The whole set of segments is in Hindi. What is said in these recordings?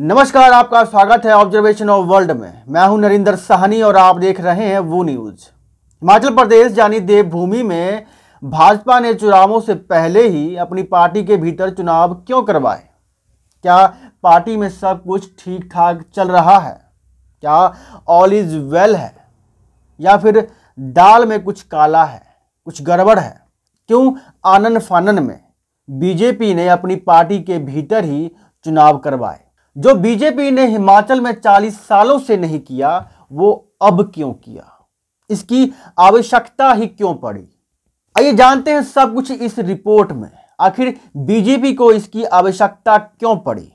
नमस्कार, आपका स्वागत है ऑब्जर्वेशन ऑफ वर्ल्ड में। मैं हूं नरेंद्र साहनी और आप देख रहे हैं वो न्यूज। हिमाचल प्रदेश यानी देवभूमि में भाजपा ने चुनावों से पहले ही अपनी पार्टी के भीतर चुनाव क्यों करवाए? क्या पार्टी में सब कुछ ठीक ठाक चल रहा है? क्या ऑल इज वेल है या फिर दाल में कुछ काला है, कुछ गड़बड़ है? क्यों आनन फानन में बीजेपी ने अपनी पार्टी के भीतर ही चुनाव करवाए? जो बीजेपी ने हिमाचल में 40 सालों से नहीं किया, वो अब क्यों किया? इसकी आवश्यकता ही क्यों पड़ी? आइए जानते हैं सब कुछ इस रिपोर्ट में। आखिर बीजेपी को इसकी आवश्यकता क्यों पड़ी?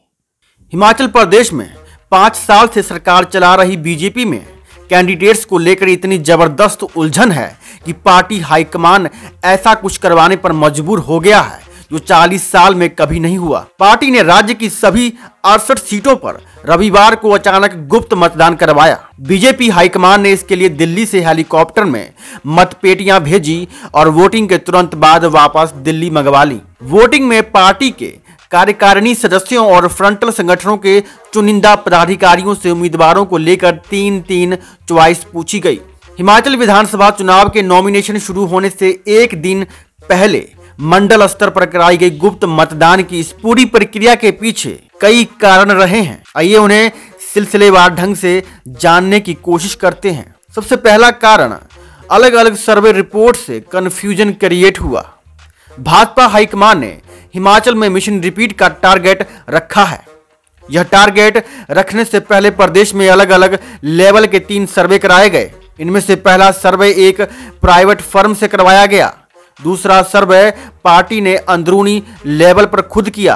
हिमाचल प्रदेश में 5 साल से सरकार चला रही बीजेपी में कैंडिडेट्स को लेकर इतनी जबरदस्त उलझन है कि पार्टी हाईकमान ऐसा कुछ करवाने पर मजबूर हो गया है जो 40 साल में कभी नहीं हुआ। पार्टी ने राज्य की सभी 68 सीटों पर रविवार को अचानक गुप्त मतदान करवाया। बीजेपी हाईकमान ने इसके लिए दिल्ली से हेलीकॉप्टर में मतपेटियां भेजी और वोटिंग के तुरंत बाद वापस दिल्ली मंगवा ली। वोटिंग में पार्टी के कार्यकारिणी सदस्यों और फ्रंटल संगठनों के चुनिंदा पदाधिकारियों से उम्मीदवारों को लेकर 3 चॉइस पूछी गई। हिमाचल विधानसभा चुनाव के नॉमिनेशन शुरू होने से एक दिन पहले मंडल स्तर पर कराई गई गुप्त मतदान की इस पूरी प्रक्रिया के पीछे कई कारण रहे हैं। आइए उन्हें सिलसिलेवार ढंग से जानने की कोशिश करते हैं। सबसे पहला कारण, अलग अलग सर्वे रिपोर्ट से कंफ्यूजन क्रिएट हुआ। भाजपा हाईकमान ने हिमाचल में मिशन रिपीट का टारगेट रखा है। यह टारगेट रखने से पहले प्रदेश में अलग अलग लेवल के 3 सर्वे कराए गए। इनमें से पहला सर्वे एक प्राइवेट फर्म से करवाया गया। दूसरा सर्वे पार्टी ने अंदरूनी लेवल पर खुद किया।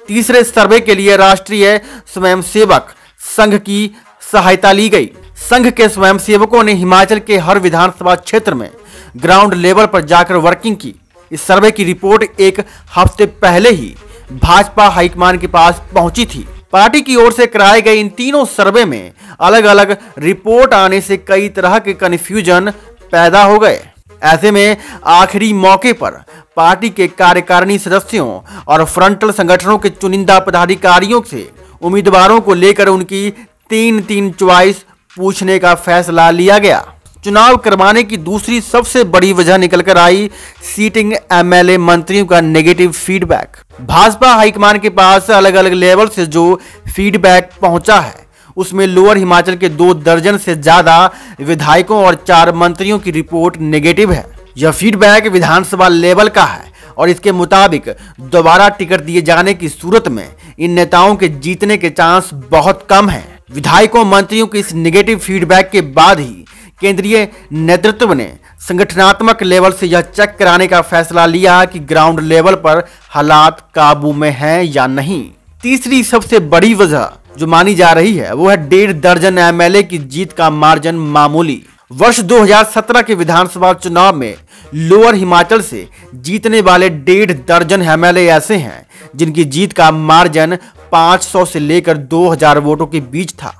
तीसरे सर्वे के लिए राष्ट्रीय स्वयंसेवक संघ की सहायता ली गई। संघ के स्वयंसेवकों ने हिमाचल के हर विधानसभा क्षेत्र में ग्राउंड लेवल पर जाकर वर्किंग की। इस सर्वे की रिपोर्ट एक हफ्ते पहले ही भाजपा हाईकमान के पास पहुंची थी। पार्टी की ओर से कराए गए इन तीनों सर्वे में अलग अलग रिपोर्ट आने से कई तरह के कंफ्यूजन पैदा हो गए। ऐसे में आखिरी मौके पर पार्टी के कार्यकारिणी सदस्यों और फ्रंटल संगठनों के चुनिंदा पदाधिकारियों से उम्मीदवारों को लेकर उनकी 3 चॉइस पूछने का फैसला लिया गया। चुनाव करवाने की दूसरी सबसे बड़ी वजह निकलकर आई सीटिंग एमएलए मंत्रियों का नेगेटिव फीडबैक। भाजपा हाईकमान के पास अलग अलग लेवल से जो फीडबैक पहुंचा है उसमें लोअर हिमाचल के 2 दर्जन से ज्यादा विधायकों और 4 मंत्रियों की रिपोर्ट नेगेटिव है। यह फीडबैक विधानसभा लेवल का है और इसके मुताबिक दोबारा टिकट दिए जाने की सूरत में इन नेताओं के जीतने के चांस बहुत कम हैं। विधायकों मंत्रियों के इस नेगेटिव फीडबैक के बाद ही केंद्रीय नेतृत्व ने संगठनात्मक लेवल से यह चेक कराने का फैसला लिया कि ग्राउंड लेवल पर हालात काबू में हैं या नहीं। तीसरी सबसे बड़ी वजह जो मानी जा रही है वो है 1.5 दर्जन एमएलए की जीत का मार्जिन मामूली। वर्ष 2017 के विधानसभा चुनाव में लोअर हिमाचल से जीतने वाले 1.5 दर्जन एमएलए ऐसे हैं जिनकी जीत का मार्जिन 500 से लेकर 2000 वोटों के बीच था।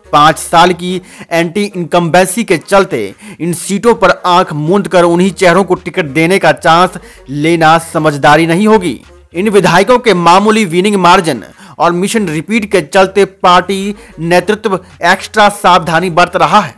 5 साल की एंटी इनकम्बेंसी के चलते इन सीटों पर आंख मूंद कर उन्हीं चेहरों को टिकट देने का चांस लेना समझदारी नहीं होगी। इन विधायकों के मामूली विनिंग मार्जिन और मिशन रिपीट के चलते पार्टी नेतृत्व एक्स्ट्रा सावधानी बरत रहा है।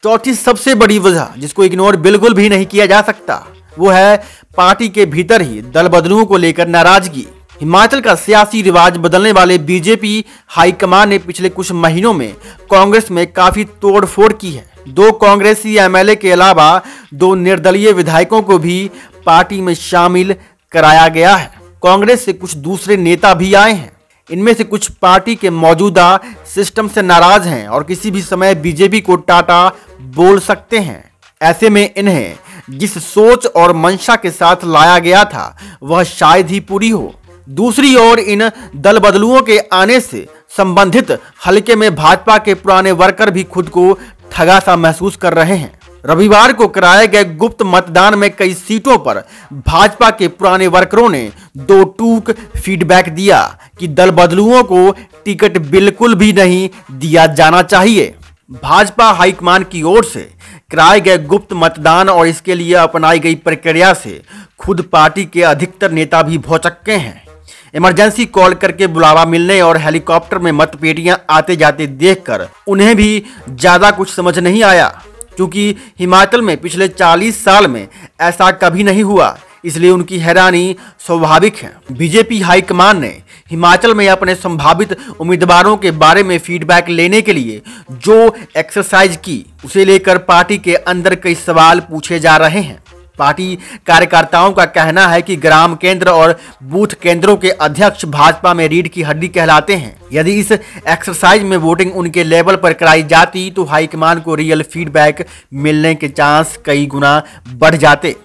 चौथी सबसे बड़ी वजह जिसको इग्नोर बिल्कुल भी नहीं किया जा सकता वो है पार्टी के भीतर ही दल बदलुओं को लेकर नाराजगी। हिमाचल का सियासी रिवाज बदलने वाले बीजेपी हाईकमान ने पिछले कुछ महीनों में कांग्रेस में काफी तोड़फोड़ की है। 2 कांग्रेसी एमएलए के अलावा 2 निर्दलीय विधायकों को भी पार्टी में शामिल कराया गया है। कांग्रेस से कुछ दूसरे नेता भी आए हैं। इनमें से कुछ पार्टी के मौजूदा सिस्टम से नाराज हैं और किसी भी समय बीजेपी को टाटा बोल सकते हैं। ऐसे में इन्हें जिस सोच और मंशा के साथ लाया गया था वह शायद ही पूरी हो। दूसरी ओर इन दल बदलुओं के आने से संबंधित हलके में भाजपा के पुराने वर्कर भी खुद को ठगा सा महसूस कर रहे हैं। रविवार को कराए गए गुप्त मतदान में कई सीटों पर भाजपा के पुराने वर्करों ने 2 टूक फीडबैक दिया कि दल बदलुओं को टिकट बिल्कुल भी नहीं दिया जाना चाहिए। भाजपा हाईकमान की ओर से कराए गए गुप्त मतदान और इसके लिए अपनाई गई प्रक्रिया से खुद पार्टी के अधिकतर नेता भी भौचक्के हैं। इमरजेंसी कॉल करके बुलावा मिलने और हेलीकॉप्टर में मतपेटियां आते जाते देखकर उन्हें भी ज्यादा कुछ समझ नहीं आया, क्योंकि हिमाचल में पिछले 40 साल में ऐसा कभी नहीं हुआ, इसलिए उनकी हैरानी स्वाभाविक है। बीजेपी हाईकमान ने हिमाचल में अपने संभावित उम्मीदवारों के बारे में फीडबैक लेने के लिए जो एक्सरसाइज की, उसे लेकर पार्टी के अंदर कई सवाल पूछे जा रहे हैं। पार्टी कार्यकर्ताओं का कहना है कि ग्राम केंद्र और बूथ केंद्रों के अध्यक्ष भाजपा में रीढ़ की हड्डी कहलाते हैं। यदि इस एक्सरसाइज में वोटिंग उनके लेवल पर कराई जाती तो हाईकमान को रियल फीडबैक मिलने के चांस कई गुना बढ़ जाते।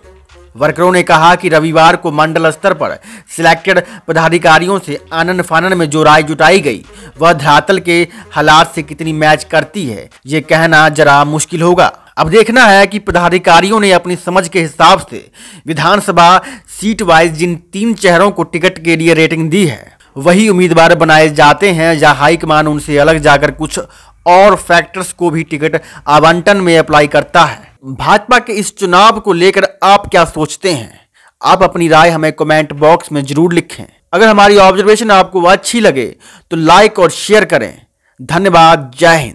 वर्करों ने कहा कि रविवार को मंडल स्तर पर सिलेक्टेड पदाधिकारियों से आनन फानन में जो राय जुटाई गई वह धरातल के हालात से कितनी मैच करती है, ये कहना जरा मुश्किल होगा। अब देखना है कि पदाधिकारियों ने अपनी समझ के हिसाब से विधानसभा सीट वाइज जिन 3 चेहरों को टिकट के लिए रेटिंग दी है वही उम्मीदवार बनाए जाते हैं, या हाईकमान उनसे अलग जाकर कुछ और फैक्टर्स को भी टिकट आवंटन में अप्लाई करता है। भाजपा के इस चुनाव को लेकर आप क्या सोचते हैं? आप अपनी राय हमें कमेंट बॉक्स में जरूर लिखें। अगर हमारी ऑब्जर्वेशन आपको अच्छी लगे तो लाइक और शेयर करें। धन्यवाद। जय हिंद।